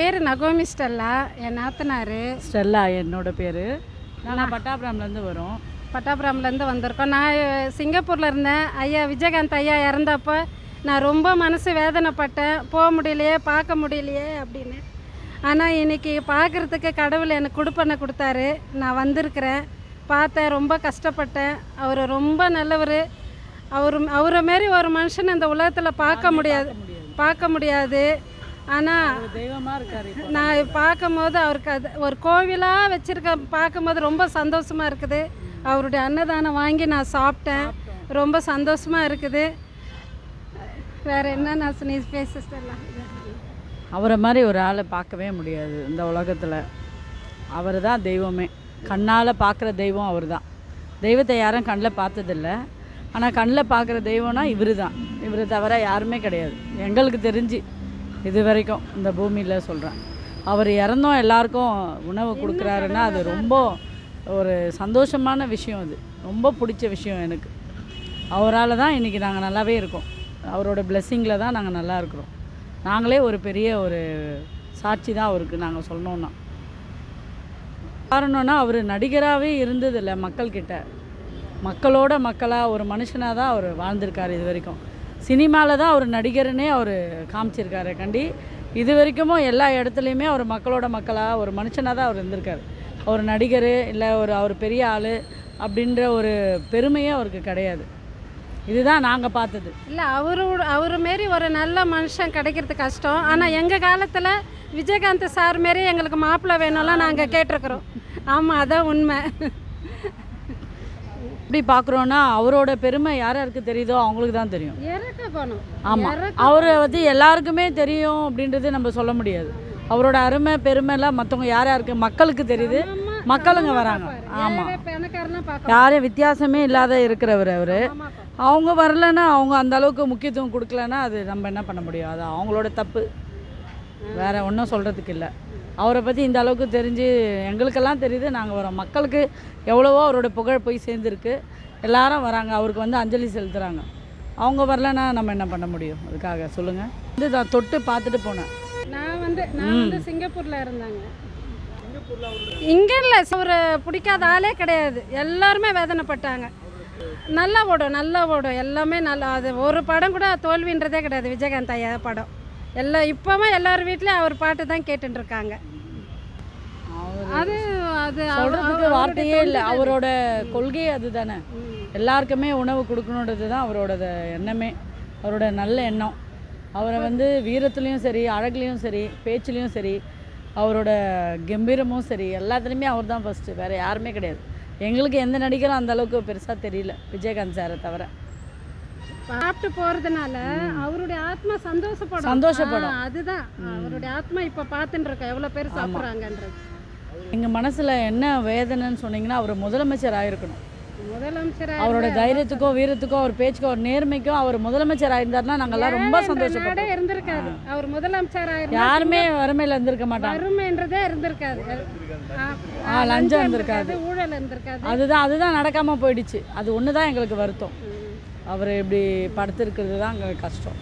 பேர் நகோமி ஸ்டெல்லா, என் நாத்தனார். ஸ்டெல்லா என்னோட பேர். நாங்கள் பட்டாபுரம்லேருந்து வரோம். பட்டாபுரம்லேருந்து வந்திருக்கோம். நான் சிங்கப்பூரில் இருந்தேன். ஐயா விஜயகாந்த் ஐயா இறந்தப்போ நான் ரொம்ப மனசு வேதனைப்பட்டேன். போக முடியலையே, பார்க்க முடியலையே அப்படின்னு. ஆனால் இன்றைக்கி பார்க்குறதுக்கு கடவுள் எனக்கு கொடுப்பனை கொடுத்தாரு. நான் வந்திருக்கிறேன், பார்த்தேன், ரொம்ப கஷ்டப்பட்டேன். அவர் ரொம்ப நல்லவர். அவரை மாரி ஒரு மனுஷன் இந்த உலகத்தில் பார்க்க முடியாது. ஆனால் தெய்வமாக இருக்கார். நான் பார்க்கும்போது அவருக்கு அது ஒரு கோவிலாக வச்சுருக்க பார்க்கும்போது ரொம்ப சந்தோஷமாக இருக்குது. அவருடைய அன்னதானம் வாங்கி நான் சாப்பிட்டேன், ரொம்ப சந்தோஷமாக இருக்குது. வேறு என்ன நான் நீ பேசலாம். அவரை மாதிரி ஒரு ஆளை பார்க்கவே முடியாது இந்த உலகத்தில். அவர் தான் தெய்வமே. கண்ணால் பார்க்குற தெய்வம் அவர் தான். தெய்வத்தை யாரும் கண்ணில் பார்த்ததில்ல. ஆனால் கண்ணில் பார்க்குற தெய்வம்னா இவர் தான். இவரை தவிர யாருமே கிடையாது எங்களுக்கு தெரிஞ்சு இது வரைக்கும் இந்த பூமியில் சொல்கிறேன். அவர் இறந்தோம் எல்லாருக்கும் உணவு கொடுக்குறாருன்னா அது ரொம்ப ஒரு சந்தோஷமான விஷயம். அது ரொம்ப பிடிச்ச விஷயம் எனக்கு. அவரால் தான் இன்றைக்கி நாங்கள் நல்லாவே இருக்கோம். அவரோட பிளெஸ்ஸிங்கில் தான் நாங்கள் நல்லா இருக்கிறோம். நாங்களே ஒரு பெரிய ஒரு சாட்சி தான் அவருக்கு நாங்கள் சொல்லணுன்னா. காரணம்னா அவர் நடிகராகவே இருந்ததில்லை. மக்கள்கிட்ட மக்களோட மக்களாக ஒரு மனுஷனாக தான் அவர் வாழ்ந்திருக்கார் இது வரைக்கும். சினிமாவில் தான் அவர் நடிகர்னே அவர் காமிச்சிருக்காரு கண்டி. இது வரைக்கும் எல்லா இடத்துலையுமே அவர் மக்களோட மக்களாக ஒரு மனுஷனாக தான் அவர் இருந்திருக்கார். அவர் நடிகர் இல்லை அவர் பெரிய ஆள் அப்படின்ற ஒரு பெருமையே அவருக்கு கிடையாது. இதுதான் நாங்கள் பார்த்தது. இல்லை அவர் மாரி ஒரு நல்ல மனுஷன் கிடைக்கிறது கஷ்டம். ஆனால் எங்கள் காலத்தில் விஜயகாந்த் சார் மாரி எங்களுக்கு மாப்பிள்ளை வேணும்லாம் நாங்கள் கேட்டிருக்கிறோம். ஆமாம், அதான் உண்மை. எப்படி பார்க்குறோன்னா அவரோட பெருமை யார் யாருக்கு தெரியுதோ அவங்களுக்கு தான் தெரியும். ஆமாம், அவரை வந்து எல்லாருக்குமே தெரியும் அப்படின்றது நம்ம சொல்ல முடியாது. அவரோட அருமை பெருமைலாம் மற்றவங்க யார் யாருக்கு மக்களுக்கு தெரியுது, மக்களுங்க வராங்க. ஆமாம், யாரும் வித்தியாசமே இல்லாத இருக்கிறவர் அவர். அவங்க வரலைன்னா, அவங்க அந்த அளவுக்கு முக்கியத்துவம் கொடுக்கலன்னா அது நம்ம என்ன பண்ண முடியும்? அது அவங்களோட தப்பு, வேறு ஒன்றும் சொல்கிறதுக்கு இல்லை. அவரை பற்றி இந்த அளவுக்கு தெரிஞ்சு எங்களுக்கெல்லாம் தெரியுது. நாங்கள் வரோம். மக்களுக்கு எவ்வளவோ அவரோட புகழ் போய் சேர்ந்துருக்கு. எல்லாரும் வராங்க, அவருக்கு வந்து அஞ்சலி செலுத்துகிறாங்க. அவங்க வரலன்னா நம்ம என்ன பண்ண முடியும்? அதுக்காக சொல்லுங்கள். வந்து நான் தொட்டு பார்த்துட்டு போனேன். நான் வந்து சிங்கப்பூரில் இருந்தாங்க. இங்கே இல்லை, அவரை பிடிக்காத ஆளே கிடையாது. எல்லாருமே வேதனைப்பட்டாங்க. நல்லா ஓடும் எல்லாமே நல்லா. அது ஒரு படம் கூட தோல்வின்றதே கிடையாது. விஜயகாந்த் ஐயா படம் எல்லாம் இப்போவும் எல்லார் வீட்லேயும் அவர் பாட்டு தான் கேட்டுருக்காங்க. அது அது சொல்கிறதுக்கு வார்த்தையே இல்லை. அவரோட கொள்கையே அது தானே. எல்லாருக்குமே உணவு கொடுக்கணுன்றது தான் அவரோட எண்ணமே, அவரோட நல்ல எண்ணம். அவரை வந்து வீரத்துலேயும் சரி, அழகுலேயும் சரி, பேச்சுலேயும் சரி, அவரோட கம்பீரமும் சரி, எல்லாத்துலேயுமே அவர் தான் ஃபஸ்ட்டு. வேறு யாருமே கிடையாது. எங்களுக்கு எந்த நடிகரும் அந்தளவுக்கு பெருசாக தெரியல விஜயகாந்த் சாரை தவிர. சாப்பிட்டு போகிறதுனால அவருடைய ஆத்மா சந்தோஷப்படும். அதுதான் அவருடைய ஆத்மா இப்போ பார்த்துட்டு இருக்கோம் எவ்வளோ பேர் சாப்பிட்றாங்கன்றது. எங்கள் மனசில் என்ன வேதனைன்னு சொன்னீங்கன்னா, அவர் முதலமைச்சர் ஆகிருக்கணும். அவரோட தைரியத்துக்கோ வீரத்துக்கோ அவர் பேச்சுக்கோ அவர் நேர்மைக்கும் அவர் முதலமைச்சர் ஆயிருந்தாருன்னா நாங்கள்லாம் ரொம்ப சந்தோஷப்பட்டோம். இருந்திருக்காது அவர் முதலமைச்சர் யாருமே வறுமையில் இருந்திருக்க மாட்டாங்க. வறுமைன்றதே இருந்திருக்காது, லஞ்சம் இருந்திருக்காது, ஊழல் இருந்திருக்காது. அதுதான் நடக்காமல் போயிடுச்சு. அது ஒன்று தான் எங்களுக்கு வருத்தம். அவர் இப்படி படுத்திருக்கிறது தான் எங்களுக்கு கஷ்டம்.